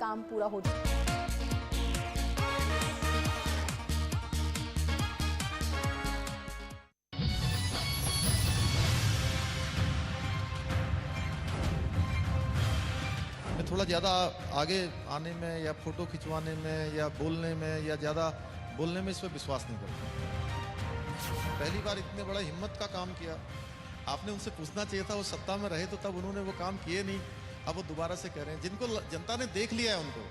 काम पूरा हो जाए। थोड़ा ज़्यादा आगे आने में या फोटो खिंचवाने में या बोलने में या ज़्यादा बोलने में इस पर विश्वास नहीं करता। पहली बार इतने बड़ा हिम्मत का काम किया, आपने उनसे पूछना चाहिए था, वो सत्ता में रहे तो तब उन्होंने वो काम किए नहीं, अब वो दोबारा से कह रहे हैं। जिनको जनता ने देख लिया है उनको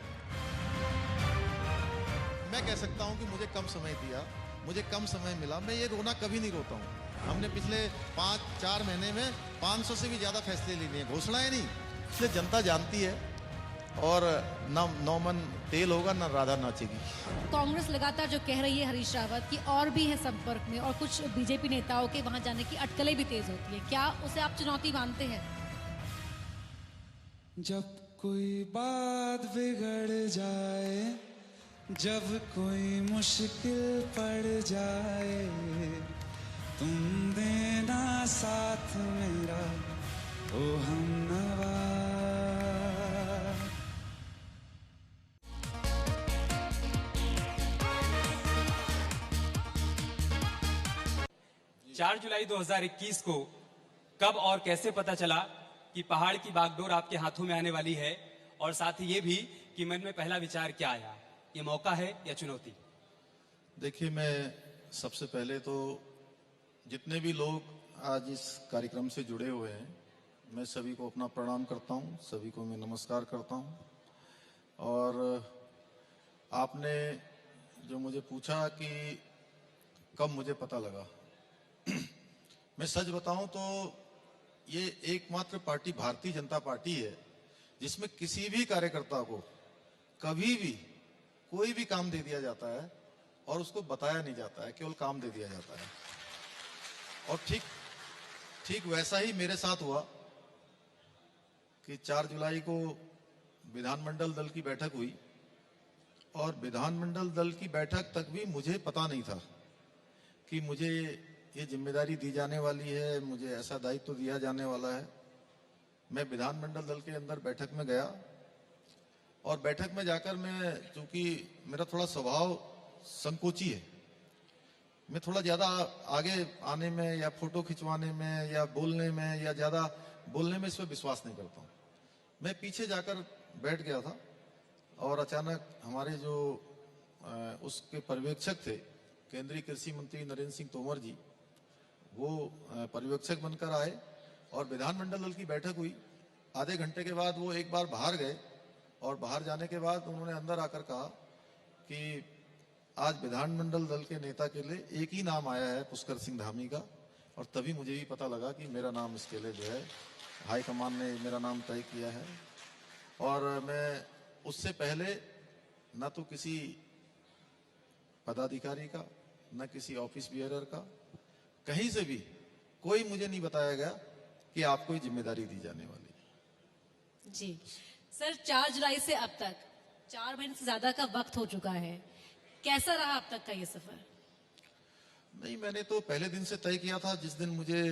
मैं कह सकता हूं कि मुझे कम समय दिया, मुझे कम समय मिला, मैं ये रोना कभी नहीं रोता हूं। हमने पिछले 5-4 महीने में 500 से भी ज़्यादा फैसले ले लिए, घोषणाएं नहीं, इसलिए जनता जानती है। और ना नौमन तेल होगा ना राधा नाचेगी। कांग्रेस लगातार जो कह रही है हरीश रावत की और भी है संपर्क में, और कुछ बीजेपी नेताओं के वहां जाने की अटकलें भी तेज होती है, क्या उसे आप चुनौती मानते हैं? जब कोई बात बिगड़ जाए, जब कोई मुश्किल पड़ जाए, तुम देना साथ मेरा ओ हमनवा। 4 जुलाई 2021 को कब और कैसे पता चला कि पहाड़ की बागडोर आपके हाथों में आने वाली है, और साथ ही ये भी कि मन में पहला विचार क्या आया, ये मौका है या चुनौती? देखिए, मैं सबसे पहले तो जितने भी लोग आज इस कार्यक्रम से जुड़े हुए हैं, मैं सभी को अपना प्रणाम करता हूं, सभी को मैं नमस्कार करता हूं। और आपने जो मुझे पूछा कि कब मुझे पता लगा, मैं सच बताऊं तो ये एकमात्र पार्टी भारतीय जनता पार्टी है जिसमें किसी भी कार्यकर्ता को कभी भी कोई भी काम दे दिया जाता है और उसको बताया नहीं जाता है, केवल काम दे दिया जाता है। और ठीक वैसा ही मेरे साथ हुआ कि 4 जुलाई को विधानमंडल दल की बैठक हुई, और विधानमंडल दल की बैठक तक भी मुझे पता नहीं था कि मुझे ये जिम्मेदारी दी जाने वाली है, मुझे ऐसा दायित्व दिया जाने वाला है। मैं विधानमंडल दल के अंदर बैठक में गया, और बैठक में जाकर मैं, चूंकि मेरा थोड़ा स्वभाव संकोची है, मैं थोड़ा ज़्यादा आगे आने में या फोटो खिंचवाने में या बोलने में या ज़्यादा बोलने में इस पर विश्वास नहीं करता हूँ। मैं पीछे जाकर बैठ गया था, और अचानक हमारे जो उसके पर्यवेक्षक थे, केंद्रीय कृषि मंत्री नरेंद्र सिंह तोमर जी, वो पर्यवेक्षक बनकर आए और विधानमंडल दल की बैठक हुई। आधे घंटे के बाद वो एक बार बाहर गए, और बाहर जाने के बाद उन्होंने अंदर आकर कहा कि आज विधानमंडल दल के नेता के लिए एक ही नाम आया है, पुष्कर सिंह धामी का। और तभी मुझे भी पता लगा कि मेरा नाम इसके लिए जो है हाईकमान ने मेरा नाम तय किया है। और मैं उससे पहले न तो किसी पदाधिकारी का, न किसी ऑफिस बियरर का, कहीं से भी कोई मुझे नहीं बताया गया कि आपको ये जिम्मेदारी दी जाने वाली है। जी सर, 4 जुलाई से अब तक 4 महीने से ज्यादा का वक्त हो चुका है, कैसा रहा अब तक का ये सफर? नहीं, मैंने तो पहले दिन से तय किया था, जिस दिन मुझे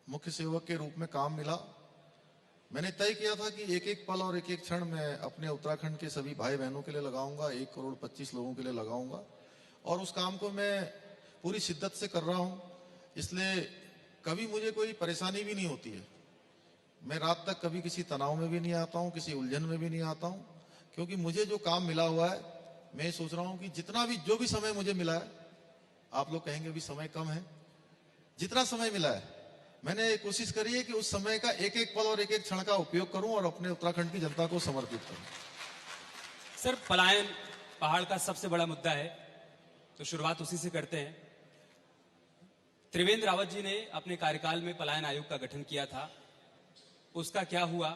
मुख्य सेवक के रूप में काम मिला, मैंने तय किया था कि एक एक पल और एक एक क्षण मैं अपने उत्तराखंड के सभी भाई बहनों के लिए लगाऊंगा, 1 करोड़ 25 लोगों के लिए लगाऊंगा। और उस काम को मैं पूरी शिद्दत से कर रहा हूं, इसलिए कभी मुझे कोई परेशानी भी नहीं होती है। मैं रात तक कभी किसी तनाव में भी नहीं आता हूं, किसी उलझन में भी नहीं आता हूं, क्योंकि मुझे जो काम मिला हुआ है, मैं सोच रहा हूं कि जितना भी जो भी समय मुझे मिला है, आप लोग कहेंगे भी समय कम है, जितना समय मिला है मैंने कोशिश करी है कि उस समय का एक एक पल और एक एक क्षण का उपयोग करूं और अपने उत्तराखंड की जनता को समर्पित करूं। सर, पलायन पहाड़ का सबसे बड़ा मुद्दा है, तो शुरुआत उसी से करते हैं। त्रिवेंद्र रावत जी ने अपने कार्यकाल में पलायन आयोग का गठन किया था, उसका क्या हुआ,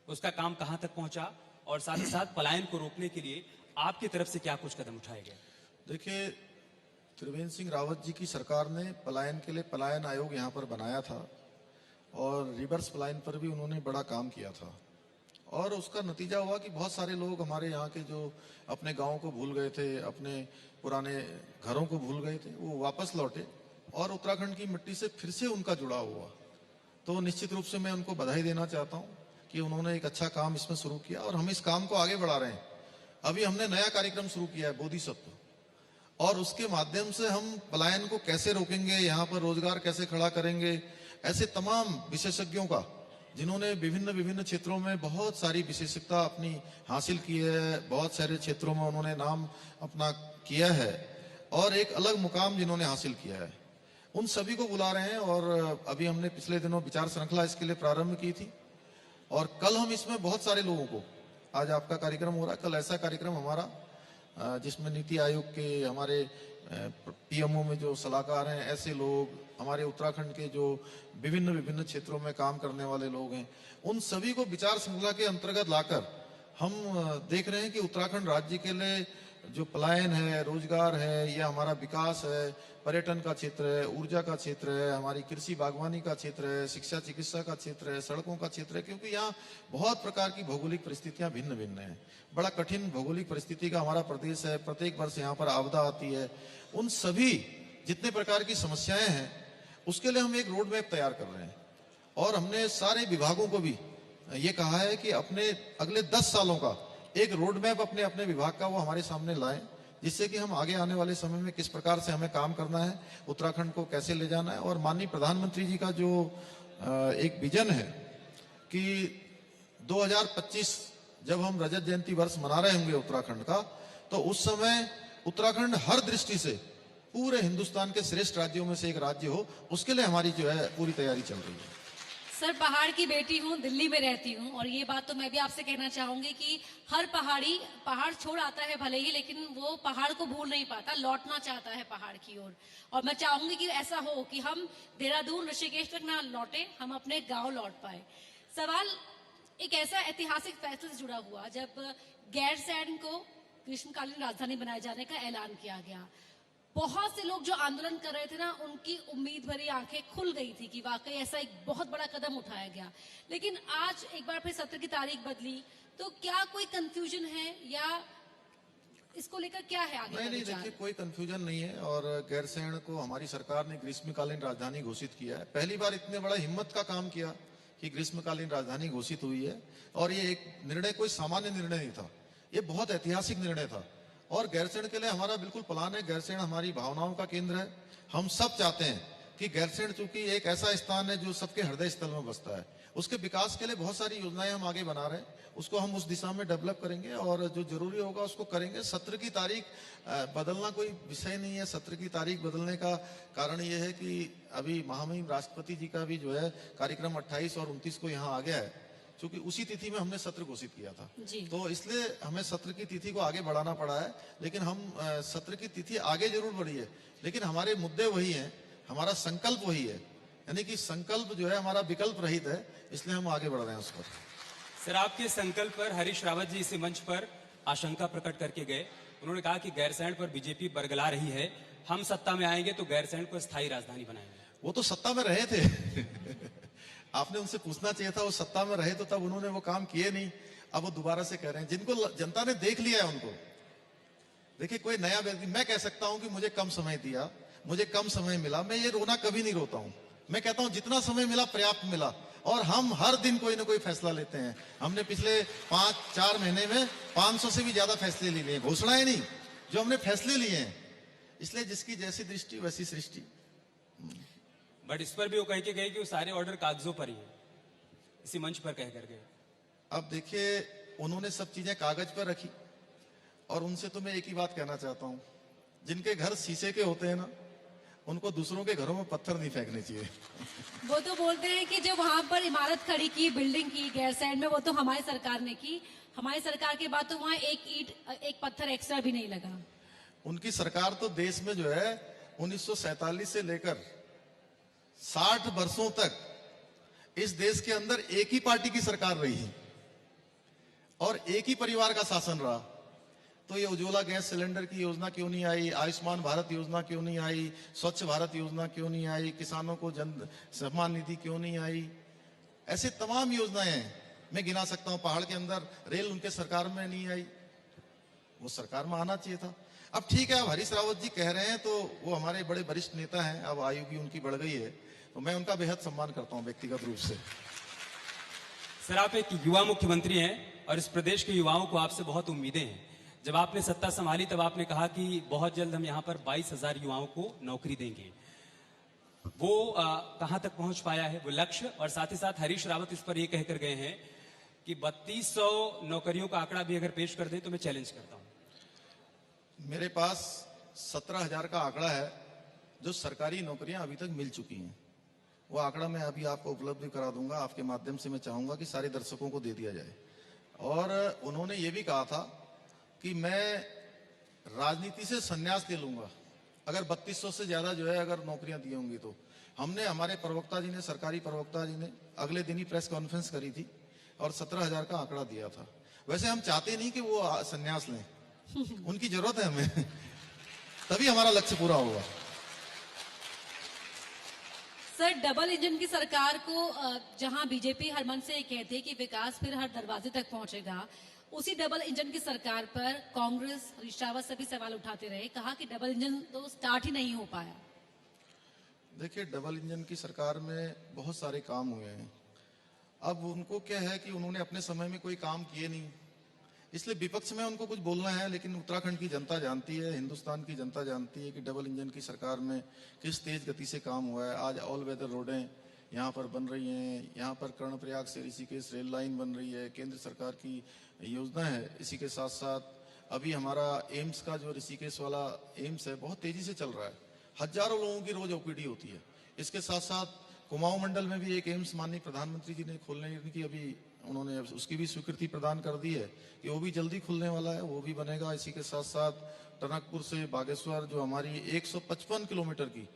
उसका काम कहां तक पहुंचा, और साथ ही साथ पलायन को रोकने के लिए आपकी तरफ से क्या कुछ कदम उठाए गए? देखिए, त्रिवेंद्र सिंह रावत जी की सरकार ने पलायन के लिए पलायन आयोग यहाँ पर बनाया था, और रिवर्स पलायन पर भी उन्होंने बड़ा काम किया था। और उसका नतीजा हुआ कि बहुत सारे लोग हमारे यहाँ के जो अपने गाँव को भूल गए थे, अपने पुराने घरों को भूल गए थे, वो वापस लौटे और उत्तराखंड की मिट्टी से फिर से उनका जुड़ाव हुआ। तो निश्चित रूप से मैं उनको बधाई देना चाहता हूँ, कि उन्होंने एक अच्छा काम इसमें शुरू किया और हम इस काम को आगे बढ़ा रहे हैं। अभी हमने नया कार्यक्रम शुरू किया है, बोधिसत्व, और उसके माध्यम से हम पलायन को कैसे रोकेंगे, यहाँ पर रोजगार कैसे खड़ा करेंगे, ऐसे तमाम विशेषज्ञों का, जिन्होंने विभिन्न विभिन्न क्षेत्रों में बहुत सारी विशेषज्ञता अपनी हासिल की है, बहुत सारे क्षेत्रों में उन्होंने नाम अपना किया है और एक अलग मुकाम जिन्होंने हासिल किया है, उन सभी को बुला रहे हैं। और अभी हमने पिछले दिनों विचार श्रृंखला इसके लिए प्रारंभ की थी और कल हम इसमें बहुत सारे लोगों को, आज आपका कार्यक्रम हो रहा है, कल ऐसा कार्यक्रम हमारा जिसमें नीति आयोग के हमारे पीएमओ में जो सलाहकार हैं, ऐसे लोग, हमारे उत्तराखंड के जो विभिन्न विभिन्न क्षेत्रों में काम करने वाले लोग हैं, उन सभी को विचार श्रृंखला के अंतर्गत लाकर हम देख रहे हैं कि उत्तराखंड राज्य के लिए जो पलायन है, रोजगार है, या हमारा विकास है, पर्यटन का क्षेत्र है, ऊर्जा का क्षेत्र है, हमारी कृषि बागवानी का क्षेत्र है, शिक्षा चिकित्सा का क्षेत्र है, सड़कों का क्षेत्र है, क्योंकि यहाँ बहुत प्रकार की भौगोलिक परिस्थितियां भिन्न भिन्न हैं। बड़ा कठिन भौगोलिक परिस्थिति का हमारा प्रदेश है, प्रत्येक वर्ष यहाँ पर आपदा आती है। उन सभी जितने प्रकार की समस्याएं हैं उसके लिए हम एक रोड मैप तैयार कर रहे हैं और हमने सारे विभागों को भी ये कहा है कि अपने अगले 10 सालों का एक रोड मैप अपने अपने विभाग का वो हमारे सामने लाएं, जिससे कि हम आगे आने वाले समय में किस प्रकार से हमें काम करना है, उत्तराखंड को कैसे ले जाना है। और माननीय प्रधानमंत्री जी का जो एक विजन है कि 2025 जब हम रजत जयंती वर्ष मना रहे होंगे उत्तराखंड का, तो उस समय उत्तराखंड हर दृष्टि से पूरे हिंदुस्तान के श्रेष्ठ राज्यों में से एक राज्य हो, उसके लिए हमारी जो है पूरी तैयारी चल रही है। सर, पहाड़ की बेटी हूँ, दिल्ली में रहती हूँ, और ये बात तो मैं भी आपसे कहना चाहूंगी कि हर पहाड़ी पहाड़ छोड़ आता है भले ही, लेकिन वो पहाड़ को भूल नहीं पाता, लौटना चाहता है पहाड़ की ओर। और मैं चाहूंगी कि ऐसा हो कि हम देहरादून ऋषिकेश तक ना लौटे, हम अपने गांव लौट पाए। सवाल एक ऐसा ऐतिहासिक फैसले से जुड़ा हुआ जब गैरसैंण को ग्रीष्मकालीन राजधानी बनाए जाने का ऐलान किया गया। बहुत से लोग जो आंदोलन कर रहे थे ना, उनकी उम्मीद भरी आंखें खुल गई थी कि वाकई ऐसा एक बहुत बड़ा कदम उठाया गया। लेकिन आज एक बार फिर सत्र की तारीख बदली, तो क्या कोई कंफ्यूजन है या इसको लेकर क्या है आगे? नहीं, देखिए कोई कंफ्यूजन नहीं है और गैरसैंण को हमारी सरकार ने ग्रीष्मकालीन राजधानी घोषित किया है। पहली बार इतने बड़ा हिम्मत का काम किया कि ग्रीष्मकालीन राजधानी घोषित हुई है और ये एक निर्णय कोई सामान्य निर्णय नहीं था, ये बहुत ऐतिहासिक निर्णय था। और गैरसैंण के लिए हमारा बिल्कुल प्लान है। गैरसैंण हमारी भावनाओं का केंद्र है। हम सब चाहते हैं कि गैरसैंण चूंकि एक ऐसा स्थान है जो सबके हृदय स्थल में बसता है, उसके विकास के लिए बहुत सारी योजनाएं हम आगे बना रहे हैं, उसको हम उस दिशा में डेवलप करेंगे और जो जरूरी होगा उसको करेंगे। सत्र की तारीख बदलना कोई विषय नहीं है। सत्र की तारीख बदलने का कारण ये है कि अभी महामहिम राष्ट्रपति जी का भी जो है कार्यक्रम 28 और 29 को यहाँ आ गया है, क्योंकि उसी तिथि में हमने सत्र घोषित किया था, तो इसलिए हमें सत्र की तिथि को आगे बढ़ाना पड़ा है। लेकिन हम सत्र की तिथि आगे जरूर बढ़ी है, लेकिन हमारे मुद्दे वही हैं, हमारा संकल्प वही है, यानी कि संकल्प जो है हमारा विकल्प रहित है, इसलिए हम आगे बढ़ रहे हैं उस पर। सर, आपके संकल्प पर हरीश रावत जी इसी मंच पर आशंका प्रकट करके गए। उन्होंने कहा कि गैरसैंण पर बीजेपी बरगला रही है, हम सत्ता में आएंगे तो गैरसैंण को स्थायी राजधानी बनाएंगे। वो तो सत्ता में रहे थे आपने उनसे पूछना चाहिए था, वो सत्ता में रहे तो तब उन्होंने वो काम किए नहीं, अब वो दोबारा से कह रहे हैं। जिनको जनता ने देख लिया है उनको, देखिए कोई नया व्यक्ति, मैं कह सकता हूं कि मुझे कम समय दिया, मुझे कम समय मिला, मैं ये रोना कभी नहीं रोता हूं। मैं कहता हूं जितना समय मिला पर्याप्त मिला, और हम हर दिन कोई ना कोई फैसला लेते हैं। हमने पिछले 5-4 महीने में 500 से भी ज्यादा फैसले ले लिए, घोषणाएं नहीं, जो हमने फैसले लिए हैं। इसलिए जिसकी जैसी दृष्टि वैसी सृष्टि। बट इस पर भी वो कह के गए कि वो सारे ऑर्डर कागजों पर ही है, इसी मंच पर कह करके। अब देखिए उन्होंने सब चीजें कागज पर रखी, और उनसे तो मैं एक ही बात कहना चाहता हूं, जिनके घर शीशे के होते हैं ना, उनको दूसरों के घरों में पत्थर नहीं फेंकने चाहिए। वो तो बोलते हैं कि जो वहां पर इमारत खड़ी की, बिल्डिंग की गैरसैंण में, वो तो हमारी सरकार ने की, हमारी सरकार के बाद तो वहां एक ईंट एक पत्थर एक्स्ट्रा भी नहीं लगा। उनकी सरकार तो देश में जो है 1947 से लेकर 60 वर्षों तक इस देश के अंदर एक ही पार्टी की सरकार रही है और एक ही परिवार का शासन रहा। तो ये उज्ज्वला गैस सिलेंडर की योजना क्यों नहीं आई, आयुष्मान भारत योजना क्यों नहीं आई, स्वच्छ भारत योजना क्यों नहीं आई, किसानों को जन सम्मान निधि क्यों नहीं आई, ऐसे तमाम योजनाएं मैं गिना सकता हूं। पहाड़ के अंदर रेल उनके सरकार में नहीं आई, वो सरकार में आना चाहिए था। अब ठीक है, अब हरीश रावत जी कह रहे हैं तो वो हमारे बड़े वरिष्ठ नेता हैं, अब आयु भी उनकी बढ़ गई है, तो मैं उनका बेहद सम्मान करता हूं व्यक्तिगत रूप से। सर, आप एक युवा मुख्यमंत्री हैं और इस प्रदेश के युवाओं को आपसे बहुत उम्मीदें हैं। जब आपने सत्ता संभाली तब आपने कहा कि बहुत जल्द हम यहाँ पर 22,000 युवाओं को नौकरी देंगे। वो कहां तक पहुंच पाया है वो लक्ष्य? और साथ ही साथ हरीश रावत इस पर ये कहकर गए हैं कि 3200 नौकरियों का आंकड़ा भी अगर पेश कर दें तो मैं चैलेंज करता हूं। मेरे पास 17,000 का आंकड़ा है जो सरकारी नौकरियां अभी तक मिल चुकी हैं। वो आंकड़ा मैं अभी आपको उपलब्ध करा दूंगा। आपके माध्यम से मैं चाहूंगा कि सारे दर्शकों को दे दिया जाए। और उन्होंने ये भी कहा था कि मैं राजनीति से संन्यास ले लूंगा अगर 3200 से ज्यादा जो है अगर नौकरियां दी होंगी तो। हमने, हमारे प्रवक्ता जी ने, सरकारी प्रवक्ता जी ने अगले दिन ही प्रेस कॉन्फ्रेंस करी थी और 17,000 का आंकड़ा दिया था। वैसे हम चाहते नहीं कि वो संन्यास लें, उनकी जरूरत है हमें, तभी हमारा लक्ष्य पूरा होगा। सर, डबल इंजन की सरकार को जहां बीजेपी हर मन से ये कहती है कि विकास फिर हर दरवाजे तक पहुंचेगा, उसी डबल इंजन की सरकार पर कांग्रेस, हरीश रावत सभी सवाल उठाते रहे, कहा कि डबल इंजन तो स्टार्ट ही नहीं हो पाया। देखिए, डबल इंजन की सरकार में बहुत सारे काम हुए हैं। अब उनको क्या है कि उन्होंने अपने समय में कोई काम किए नहीं, इसलिए विपक्ष में उनको कुछ बोलना है। लेकिन उत्तराखंड की जनता जानती है, हिंदुस्तान की जनता जानती है कि डबल इंजन की सरकार में किस तेज गति से काम हुआ है। आज ऑल वेदर रोडें यहाँ पर बन रही हैं, यहाँ पर कर्णप्रयाग से ऋषिकेश रेल लाइन बन रही है, केंद्र सरकार की योजना है। इसी के साथ साथ अभी हमारा एम्स का जो ऋषिकेश वाला एम्स है बहुत तेजी से चल रहा है, हजारों लोगों की रोज ओपीडी होती है। इसके साथ साथ कुमाऊं मंडल में भी एक एम्स माननीय प्रधानमंत्री जी ने खोलने की अभी उन्होंने उसकी भी स्वीकृति प्रदान कर दी है कि वो भी जल्दी खुलने वाला है, वो भी बनेगा। इसी के साथ साथ टनकपुर से बागेश्वर जो हमारी 155 किलोमीटर की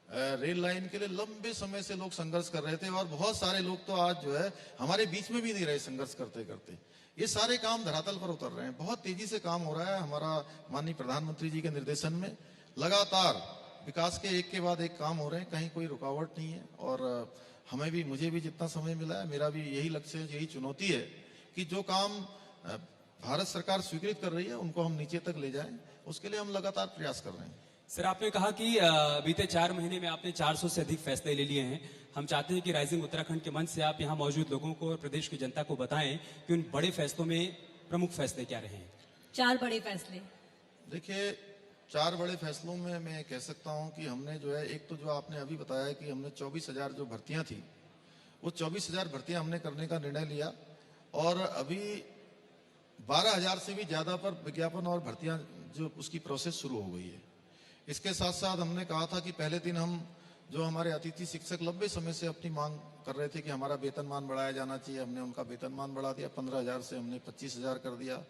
रेल लाइन के लिए लंबे समय से लोग संघर्ष कर रहे थे और बहुत सारे लोग तो आज जो है हमारे बीच में भी नहीं रहे संघर्ष करते करते। ये सारे काम धरातल पर उतर रहे हैं, बहुत तेजी से काम हो रहा है। हमारा माननीय प्रधानमंत्री जी के निर्देशन में लगातार विकास के एक के बाद एक काम हो रहे हैं, कहीं कोई रुकावट नहीं है। और हमें भी, मुझे भी जितना समय मिला है, मेरा भी यही लक्ष्य है, यही चुनौती है कि जो काम भारत सरकार स्वीकृत कर रही है उनको हम नीचे तक ले जाएं, उसके लिए हम लगातार प्रयास कर रहे हैं। सर, आपने कहा कि बीते 4 महीने में आपने 400 से अधिक फैसले ले लिए हैं। हम चाहते हैं कि राइजिंग उत्तराखंड के मंच से आप यहाँ मौजूद लोगों को और प्रदेश की जनता को बताएं कि उन बड़े फैसलों में प्रमुख फैसले क्या रहे हैं। 4 बड़े फैसले। देखिए, 4 बड़े फैसलों में मैं कह सकता हूं कि हमने जो है, एक तो जो आपने अभी बताया कि हमने 24,000 जो भर्तियां थी, वो 24,000 भर्तियां हमने करने का निर्णय लिया और अभी 12,000 से भी ज्यादा पर विज्ञापन और भर्तियां जो उसकी प्रोसेस शुरू हो गई है। इसके साथ साथ हमने कहा था कि पहले दिन हम जो हमारे अतिथि शिक्षक लंबे समय से अपनी मांग कर रहे थे कि हमारा वेतनमान बढ़ाया जाना चाहिए, हमने उनका वेतनमान बढ़ा दिया, 15,000 से हमने 25,000 कर दिया।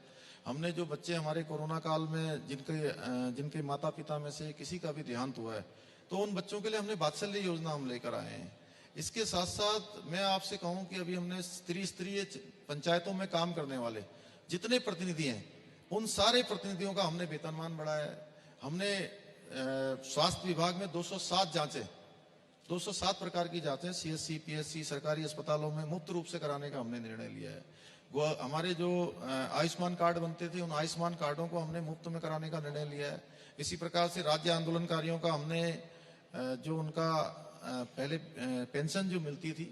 हमने जो बच्चे हमारे कोरोना काल में जिनके माता पिता में से किसी का भी देहांत हुआ है, तो उन बच्चों के लिए हमने वात्सल्य योजना हम लेकर आए हैं। इसके साथ साथ मैं आपसे कहूं कि अभी हमने त्रिस्तरीय पंचायतों में काम करने वाले जितने प्रतिनिधि हैं, उन सारे प्रतिनिधियों का हमने वेतनमान बढ़ाया है। हमने स्वास्थ्य विभाग में 207 जांचें, 207 प्रकार की जांचें सीएससी, पीएससी, सरकारी अस्पतालों में मुफ्त रूप से कराने का हमने निर्णय लिया है। हमारे जो आयुष्मान कार्ड बनते थे, उन आयुष्मान कार्डों को हमने मुफ्त में कराने का निर्णय लिया है। इसी प्रकार से राज्य आंदोलनकारियों का हमने जो उनका पहले पेंशन जो मिलती थी,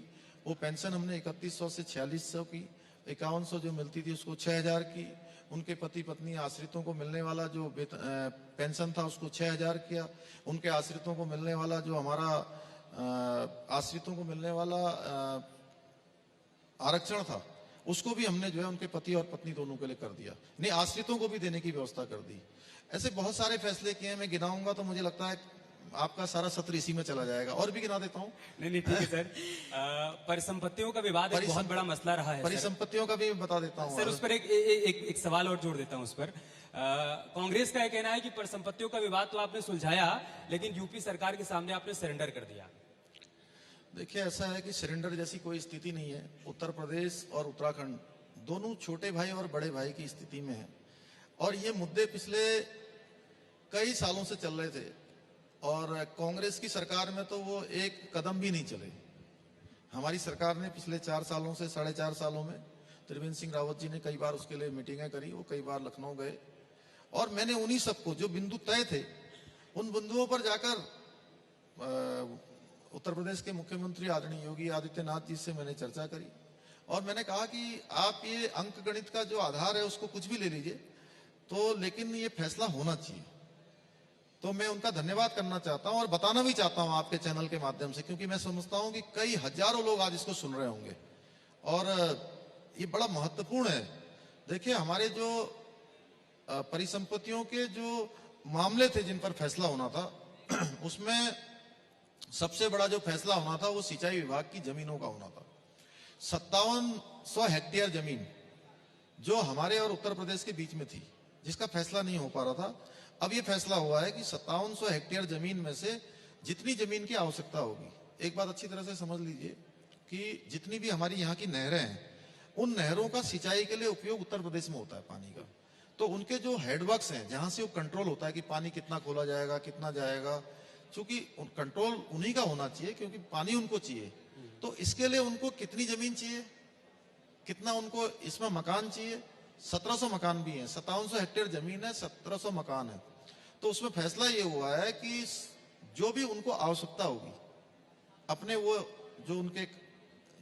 वो पेंशन हमने 3100 से 4600 की, 5100 जो मिलती थी उसको 6000 की। उनके पति पत्नी आश्रितों को मिलने वाला जो पेंशन था उसको 6000 किया। उनके आश्रितों को मिलने वाला जो हमारा आश्रितों को मिलने वाला आरक्षण था, उसको भी हमने जो है उनके पति और पत्नी दोनों के लिए कर दिया, नहीं आश्रितों को भी देने की व्यवस्था कर दी। ऐसे बहुत सारे फैसले किए हैं, मैं गिनाऊंगा तो मुझे लगता है आपका सारा सत्र इसी में चला जाएगा, और भी गिना देता हूँ। नहीं ठीक है सर। परिसंपत्तियों का विवाद एक बहुत बड़ा मसला रहा है। परिसंपत्तियों का भी बता देता हूँ सर। उस पर एक सवाल और जोड़ देता हूँ उस पर। कांग्रेस का यह कहना है कि परिसंपत्तियों का विवाद तो आपने सुलझाया, लेकिन यूपी सरकार के सामने आपने सरेंडर कर दिया। देखिए, ऐसा है कि सरेंडर जैसी कोई स्थिति नहीं है। उत्तर प्रदेश और उत्तराखंड दोनों छोटे भाई और बड़े भाई की स्थिति में है, और ये मुद्दे पिछले कई सालों से चल रहे थे, और कांग्रेस की सरकार में तो वो एक कदम भी नहीं चले। हमारी सरकार ने पिछले 4 सालों से 4.5 सालों में त्रिवेंद्र सिंह रावत जी ने कई बार उसके लिए मीटिंगें करी, वो कई बार लखनऊ गए, और मैंने उन्हीं सबको जो बिंदु तय थे उन बिंदुओं पर जाकर उत्तर प्रदेश के मुख्यमंत्री आदरणीय योगी आदित्यनाथ जी से मैंने चर्चा करी, और मैंने कहा कि आप ये अंक गणित का जो आधार है उसको कुछ भी ले लीजिए, तो लेकिन ये फैसला होना चाहिए। तो मैं उनका धन्यवाद करना चाहता हूं और बताना भी चाहता हूं आपके चैनल के माध्यम से, क्योंकि मैं समझता हूं कि कई हजारों लोग आज इसको सुन रहे होंगे और ये बड़ा महत्वपूर्ण है। देखिए, हमारे जो परिसंपत्तियों के जो मामले थे जिन पर फैसला होना था उसमें सबसे बड़ा जो फैसला होना था वो सिंचाई विभाग की जमीनों का होना था। 5700 हेक्टेयर जमीन जो हमारे और उत्तर प्रदेश के बीच में थी, जिसका फैसला नहीं हो पा रहा था, अब ये फैसला हुआ है कि 5700 हेक्टेयर जमीन में से जितनी जमीन की आवश्यकता होगी, एक बात अच्छी तरह से समझ लीजिए कि जितनी भी हमारी यहाँ की नहरें हैं, उन नहरों का सिंचाई के लिए उपयोग उत्तर प्रदेश में होता है पानी का। तो उनके जो हेडवर्क्स हैं जहां से वो कंट्रोल होता है कि पानी कितना खोला जाएगा, कितना जाएगा, चूंकि कंट्रोल उन्हीं का होना चाहिए क्योंकि पानी उनको चाहिए। तो इसके लिए उनको कितनी जमीन चाहिए, कितना उनको इसमें मकान चाहिए, 1700 मकान भी हैं। 5700 हेक्टेयर जमीन है, 1700 मकान है। तो उसमें फैसला ये हुआ है कि जो भी उनको आवश्यकता होगी अपने वो जो उनके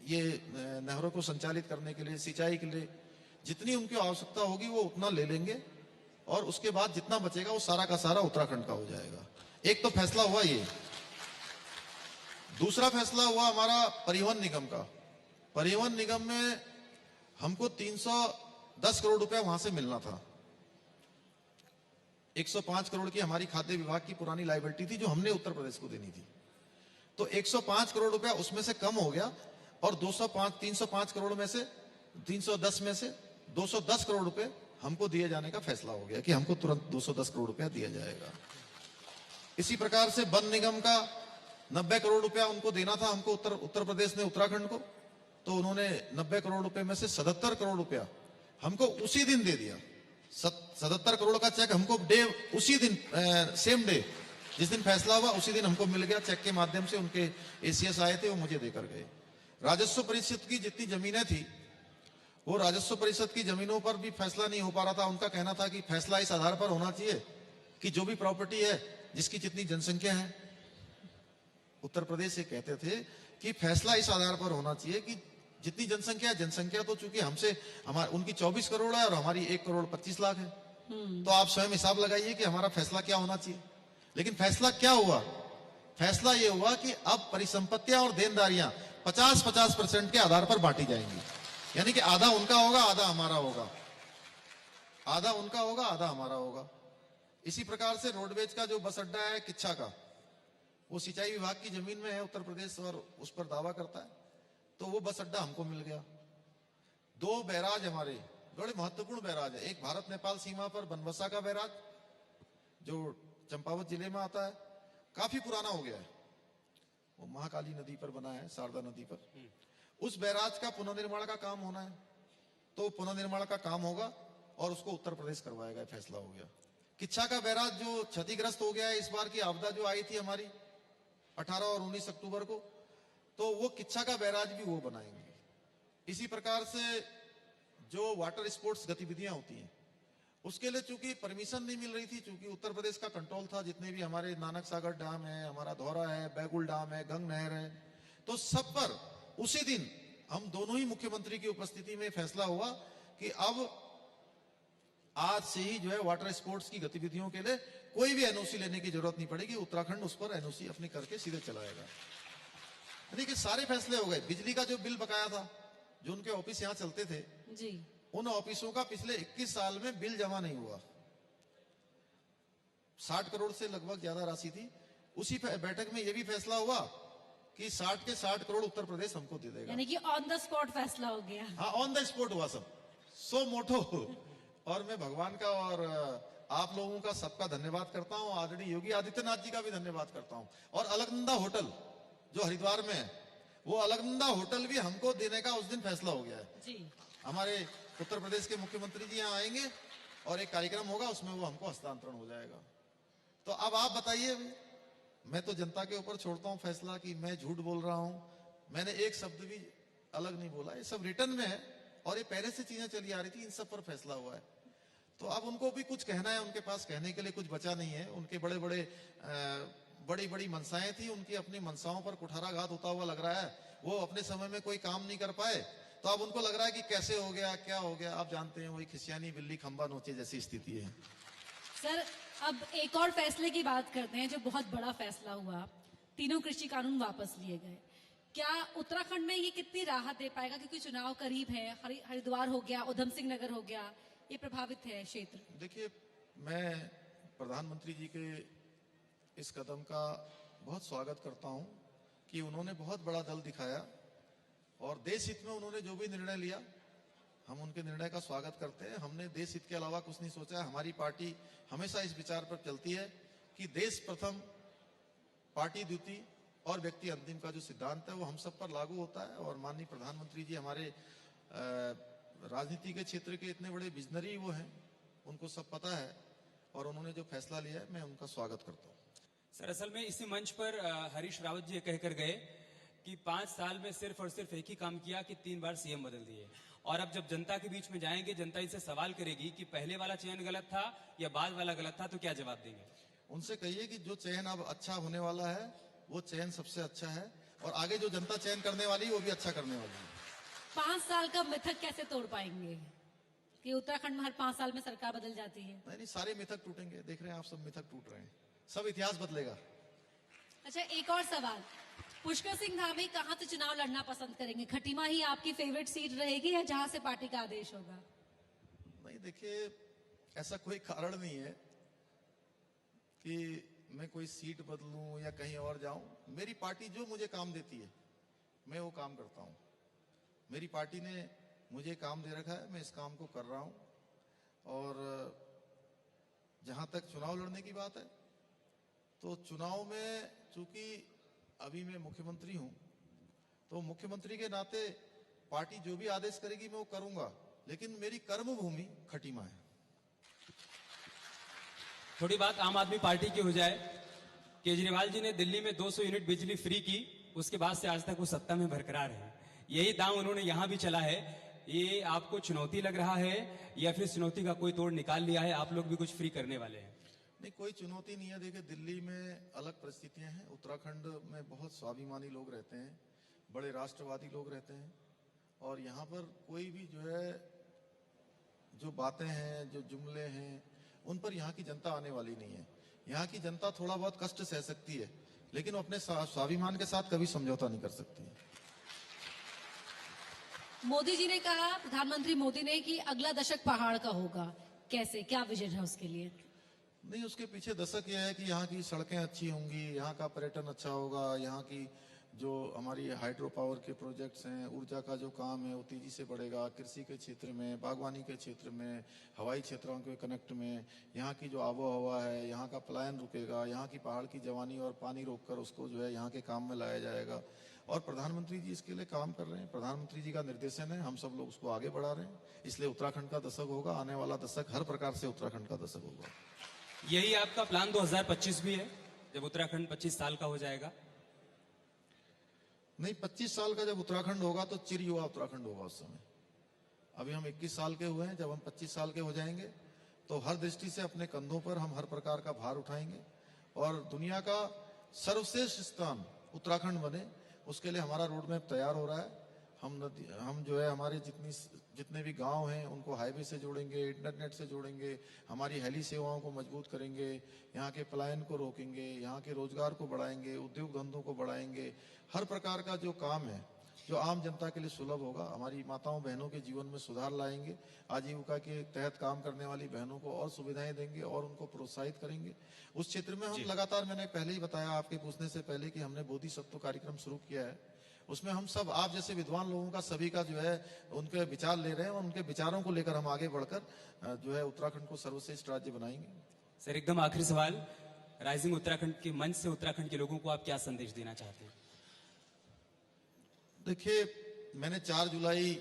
ये नहरों को संचालित करने के लिए, सिंचाई के लिए जितनी उनकी आवश्यकता होगी वो उतना ले लेंगे और उसके बाद जितना बचेगा वो सारा का सारा उत्तराखंड का हो जाएगा। एक तो फैसला हुआ ये। दूसरा फैसला हुआ हमारा परिवहन निगम का। परिवहन निगम में हमको 310 करोड़ रुपया वहां से मिलना था। 105 करोड़ की हमारी खाद्य विभाग की पुरानी लायबिलिटी थी जो हमने उत्तर प्रदेश को देनी थी। तो 105 करोड़ रुपया उसमें से कम हो गया और 305 करोड़ में से 310 में से 210 करोड़ रुपए हमको दिए जाने का फैसला हो गया कि हमको तुरंत 210 करोड़ रुपया दिया जाएगा। इसी प्रकार से वन निगम का 90 करोड़ रुपया उनको देना था हमको उत्तर प्रदेश ने उत्तराखंड को, तो उन्होंने 90 करोड़ रुपए में से 77 करोड़ रुपया हमको उसी दिन दे दिया। 77 करोड़ का चेक हमको उसी दिन सेम डे जिस दिन फैसला हुआ उसी दिन हमको मिल गया। चेक के माध्यम से उनके एसीएस आए थे, वो मुझे देकर गए। राजस्व परिषद की जितनी जमीनें थी वो राजस्व परिषद की जमीनों पर भी फैसला नहीं हो पा रहा था। उनका कहना था कि फैसला इस आधार पर होना चाहिए कि जो भी प्रॉपर्टी है जिसकी जितनी जनसंख्या है, उत्तर प्रदेश से कहते थे कि फैसला इस आधार पर होना चाहिए कि जितनी जनसंख्या है, जनसंख्या तो चूंकि हमसे उनकी 24 करोड़ है और हमारी 1 करोड़ 25 लाख है, तो आप स्वयं हिसाब लगाइए कि हमारा फैसला क्या होना चाहिए। लेकिन फैसला क्या हुआ? फैसला यह हुआ कि अब परिसंपत्तियां और देनदारियां 50-50% के आधार पर बांटी जाएंगी, यानी कि आधा उनका होगा, आधा हमारा होगा, आधा उनका होगा, आधा हमारा होगा। इसी प्रकार से रोडवेज का जो बस अड्डा है किच्छा का, वो सिंचाई विभाग की जमीन में है उत्तर प्रदेश और उस पर दावा करता है, तो वो बस अड्डा हमको मिल गया। 2 बैराज हमारे बड़े महत्वपूर्ण बैराज है। एक भारत नेपाल सीमा पर बनबसा का बैराज जो चंपावत जिले में आता है, काफी पुराना हो गया है, वो महाकाली नदी पर बना है, शारदा नदी पर। उस बैराज का पुनर्निर्माण का काम होना है, तो पुनर्निर्माण का काम होगा और उसको उत्तर प्रदेश करवाएगा, फैसला हो गया। किच्छा का बैराज जो क्षतिग्रस्त हो गया है इस बार की आपदा जो आई थी हमारी 18 और 19 अक्टूबर को, तो वो किच्छा का बैराज भी वो बनाएंगे। इसी प्रकार से जो वाटर स्पोर्ट्स गतिविधियां होती हैं उसके लिए चूंकि परमिशन नहीं मिल रही थी, चूंकि उत्तर प्रदेश का कंट्रोल था, जितने भी हमारे नानक सागर डैम है, हमारा धौरा है, बैगुल डैम है, गंग नहर है, तो सब पर उसी दिन हम दोनों ही मुख्यमंत्री की उपस्थिति में फैसला हुआ कि अब आज से ही जो है वाटर स्पोर्ट्स की गतिविधियों के लिए कोई भी एनओसी लेने की जरूरत नहीं पड़ेगी, उत्तराखंड उस पर एनओसी अपनी करके सीधे चलाएगा। यानी कि सारे फैसले हो गए। बिजली का जो बिल बकाया था, जो उनके ऑफिस यहां चलते थे जी, उन ऑफिसों का पिछले 21 साल में बिल जमा नहीं हुआ। 60 करोड़ से लगभग ज्यादा राशि थी। उसी बैठक में यह भी फैसला हुआ कि 60 के 60 करोड़ उत्तर प्रदेश हमको दे देगा। यानी कि ऑन द स्पॉट फैसला हो गया। हाँ, ऑन द स्पॉट हुआ सब, सो मोटो। और मैं भगवान का और आप लोगों का सबका धन्यवाद करता हूं, आदरणीय योगी आदित्यनाथ जी का भी धन्यवाद करता हूं। और अलकनंदा होटल जो हरिद्वार में है, वो अलकनंदा होटल भी हमको देने का उस दिन फैसला हो गया है जी। हमारे उत्तर प्रदेश के मुख्यमंत्री जी यहाँ आएंगे और एक कार्यक्रम होगा, उसमें वो हमको हस्तांतरण हो जाएगा। तो अब आप बताइए, मैं तो जनता के ऊपर छोड़ता हूं फैसला कि मैं झूठ बोल रहा हूं, मैंने एक शब्द भी अलग नहीं बोला, ये सब रिटर्न में है और ये पहले से चीजें चली आ रही थी, इन सब पर फैसला हुआ है। तो अब उनको भी कुछ कहना है, उनके पास कहने के लिए कुछ बचा नहीं है। उनके बड़ी बड़ी मनसाएं थी, उनकी अपनी मनसाओं पर कुठाराघात होता हुआ लग रहा है। वो अपने समय में कोई काम नहीं कर पाए तो अब उनको लग रहा है कि कैसे हो गया, क्या हो गया। आप जानते हैं वही खिसियानी बिल्ली खंबा नोचे जैसी स्थिति है। सर अब एक और फैसले की बात करते हैं जो बहुत बड़ा फैसला हुआ, तीनों कृषि कानून वापस लिए गए। क्या उत्तराखंड में ये कितनी राहत दे पाएगा, क्योंकि चुनाव करीब है, हरिद्वार हो गया, उधम सिंह नगर हो गया, ये प्रभावित है क्षेत्र। देखिए, मैं प्रधानमंत्री जी के इस कदम का बहुत स्वागत करता हूं कि उन्होंने बहुत बड़ा दल दिखाया और देश हित में उन्होंने जो भी निर्णय लिया, हम उनके निर्णय का स्वागत करते हैं। हमने देश हित के अलावा कुछ नहीं सोचा। हमारी पार्टी हमेशा इस विचार पर चलती है कि देश प्रथम, पार्टी द्वितीय और व्यक्ति अंतिम का जो सिद्धांत है वो हम सब पर लागू होता है। और माननीय प्रधानमंत्री जी हमारे राजनीति के क्षेत्र के इतने बड़े विजनरी वो हैं, उनको सब पता है और उन्होंने जो फैसला लिया है मैं उनका स्वागत करता हूँ। सर असल में इसी मंच पर हरीश रावत जी ये कहकर गए कि 5 साल में सिर्फ और सिर्फ एक ही काम किया कि 3 बार सीएम बदल दिए, और अब जब जनता के बीच में जाएंगे, जनता इनसे सवाल करेगी कि पहले वाला चयन गलत था या बाद वाला गलत था, तो क्या जवाब देंगे? उनसे कहिए कि जो चयन अब अच्छा होने वाला है वो चयन सबसे अच्छा है और आगे जो जनता चयन करने वाली है वो भी अच्छा करने वाली है। 5 साल का मिथक कैसे तोड़ पाएंगे कि उत्तराखंड में हर 5 साल में सरकार बदल जाती है? नहीं, सारे मिथक टूटेंगे। देख रहे हैं आप, सब मिथक टूट रहे हैं, सब इतिहास बदलेगा। अच्छा एक और सवाल, पुष्कर सिंह धामी कहाँ से चुनाव लड़ना पसंद करेंगे? खटीमा ही आपकी फेवरेट सीट रहेगी या जहां से पार्टी का आदेश होगा? नहीं, देखिए, ऐसा कोई कारण नहीं है कि मैं कोई सीट बदलूं या कहीं और जाऊं। मेरी पार्टी जो मुझे काम देती है मैं वो काम करता हूं। मेरी पार्टी ने मुझे काम दे रखा है, मैं इस काम को कर रहा हूं। और जहां तक चुनाव लड़ने की बात है, तो चुनाव में चूंकि अभी मैं मुख्यमंत्री हूं, तो मुख्यमंत्री के नाते पार्टी जो भी आदेश करेगी मैं वो करूंगा, लेकिन मेरी कर्म भूमि खटीमा है। थोड़ी बात आम आदमी पार्टी की हो जाए। केजरीवाल जी ने दिल्ली में 200 यूनिट बिजली फ्री की, उसके बाद से आज तक वो सत्ता में बरकरार है। यही दांव उन्होंने यहां भी चला है। ये आपको चुनौती लग रहा है या फिर चुनौती का कोई तोड़ निकाल लिया है, आप लोग भी कुछ फ्री करने वाले हैं? नहीं, कोई चुनौती नहीं है। देखिए, दिल्ली में अलग परिस्थितियां हैं, उत्तराखंड में बहुत स्वाभिमानी लोग रहते हैं, बड़े राष्ट्रवादी लोग रहते हैं, और यहाँ पर कोई भी जो है, जो बातें हैं, जो जुमले हैं, उन पर यहाँ की जनता आने वाली नहीं है। यहाँ की जनता थोड़ा बहुत कष्ट सह सकती है, लेकिन वो अपने स्वाभिमान के साथ कभी समझौता नहीं कर सकती। मोदी जी ने कहा, प्रधानमंत्री मोदी ने, कि अगला दशक पहाड़ का होगा। कैसे, क्या विजन है उसके लिए? नहीं, उसके पीछे दशक यह है कि यहाँ की सड़कें अच्छी होंगी, यहाँ का पर्यटन अच्छा होगा, यहाँ की जो हमारी हाइड्रो पावर के प्रोजेक्ट्स हैं, ऊर्जा का जो काम है वो तेजी से बढ़ेगा। कृषि के क्षेत्र में, बागवानी के क्षेत्र में, हवाई क्षेत्रों के कनेक्ट में, यहाँ की जो आबो हवा है, यहाँ का पलायन रुकेगा, यहाँ की पहाड़ की जवानी और पानी रोककर उसको जो है यहाँ के काम में लाया जाएगा। और प्रधानमंत्री जी इसके लिए काम कर रहे हैं, प्रधानमंत्री जी का निर्देशन है, हम सब लोग उसको आगे बढ़ा रहे हैं। इसलिए उत्तराखंड का दशक होगा, आने वाला दशक हर प्रकार से उत्तराखंड का दशक होगा। यही आपका प्लान 2025 भी है, जब उत्तराखंड 25 साल का हो जाएगा? नहीं, 25 साल का जब उत्तराखंड होगा तो चिर युवा उत्तराखंड होगा उस समय। अभी हम 21 साल के हुए हैं, जब हम 25 साल के हो जाएंगे तो हर दृष्टि से अपने कंधों पर हम हर प्रकार का भार उठाएंगे और दुनिया का सर्वश्रेष्ठ स्थान उत्तराखंड बने, उसके लिए हमारा रोड मैप तैयार हो रहा है। हम जो है हमारे जितने भी गांव हैं उनको हाईवे से जोड़ेंगे, इंटरनेट से जोड़ेंगे, हमारी हेली सेवाओं को मजबूत करेंगे, यहाँ के पलायन को रोकेंगे, यहाँ के रोजगार को बढ़ाएंगे, उद्योग धंधों को बढ़ाएंगे। हर प्रकार का जो काम है जो आम जनता के लिए सुलभ होगा, हमारी माताओं बहनों के जीवन में सुधार लाएंगे, आजीविका के तहत काम करने वाली बहनों को और सुविधाएं देंगे और उनको प्रोत्साहित करेंगे। उस क्षेत्र में हम लगातार, मैंने पहले ही बताया आपके पूछने से पहले कि हमने बोधिसत्व कार्यक्रम शुरू किया है। उसमें हम सब, आप जैसे विद्वान लोगों का, सभी का जो है उनके विचार ले रहे हैं और उनके विचारों को लेकर हम आगे बढ़कर जो है उत्तराखंड को सर्वश्रेष्ठ राज्य बनाएंगे। सर एकदम आखिरी सवाल, राइजिंग उत्तराखंड के मंच से उत्तराखंड के लोगों को आप क्या संदेश देना चाहते हैं? देखिए, मैंने 4 जुलाई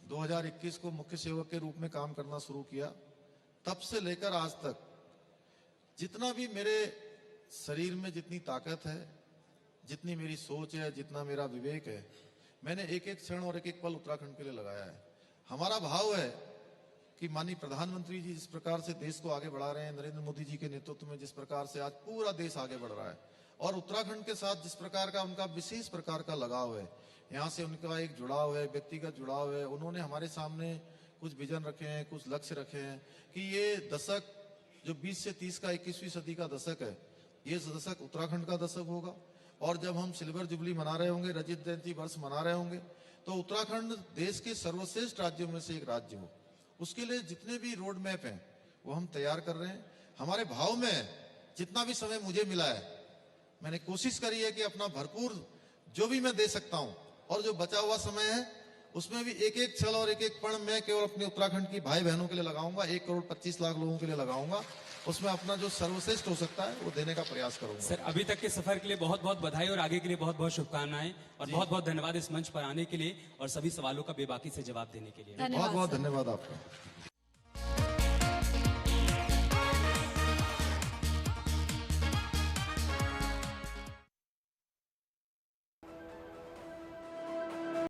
2021 को मुख्य सेवक के रूप में काम करना शुरू किया। तब से लेकर आज तक जितना भी मेरे शरीर में जितनी ताकत है, जितनी मेरी सोच है, जितना मेरा विवेक है, मैंने एक एक क्षण और एक एक पल उत्तराखंड के लिए लगाया है। हमारा भाव है कि माननीय प्रधानमंत्री जी जिस प्रकार से देश को आगे बढ़ा रहे हैं, नरेंद्र मोदी जी के नेतृत्व में जिस प्रकार से आज पूरा देश आगे बढ़ रहा है, और उत्तराखंड के साथ जिस प्रकार का उनका विशेष प्रकार का लगाव है, यहाँ से उनका एक जुड़ाव है, व्यक्तिगत जुड़ाव है। उन्होंने हमारे सामने कुछ विजन रखे हैं, कुछ लक्ष्य रखे हैं कि ये दशक जो 20 से 30 का 21वीं सदी का दशक है, ये दशक उत्तराखंड का दशक होगा। और जब हम सिल्वर जुबली मना रहे होंगे, रजत जयंती वर्ष मना रहे होंगे, तो उत्तराखंड देश के सर्वश्रेष्ठ राज्यों में से एक राज्य हो। उसके लिए जितने भी रोड मैप हैं वो हम तैयार कर रहे हैं। हमारे भाव में जितना भी समय मुझे मिला है, मैंने कोशिश करी है कि अपना भरपूर जो भी मैं दे सकता हूं, और जो बचा हुआ समय है उसमें भी एक एक छल और एक एक पण मैं केवल अपने उत्तराखंड की भाई बहनों के लिए लगाऊंगा। 1 करोड़ 25 लाख लोगों के लिए लगाऊंगा। उसमें अपना जो सर्वश्रेष्ठ हो सकता है वो देने का प्रयास करूंगा। सर, अभी तक के सफर के लिए बहुत बहुत बधाई और आगे के लिए बहुत बहुत शुभकामनाएं, और बहुत बहुत धन्यवाद इस मंच पर आने के लिए और सभी सवालों का बेबाकी से जवाब देने के लिए। धन्यवाद बहुत बहुत सर। धन्यवाद आपका।